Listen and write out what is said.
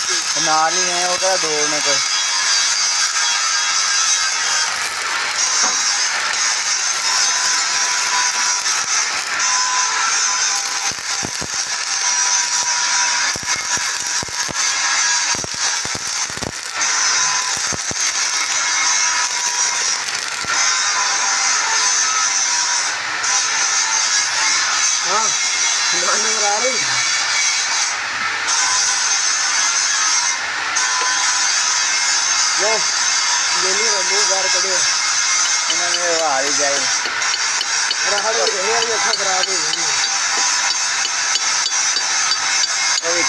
ਨਾਲ ही है वो क्या दौड़ में कोई हाँ नंबर आ रही वो नहीं मुँह बाहर कड़े उन्होंने वो हारी जाए खराब हो गई।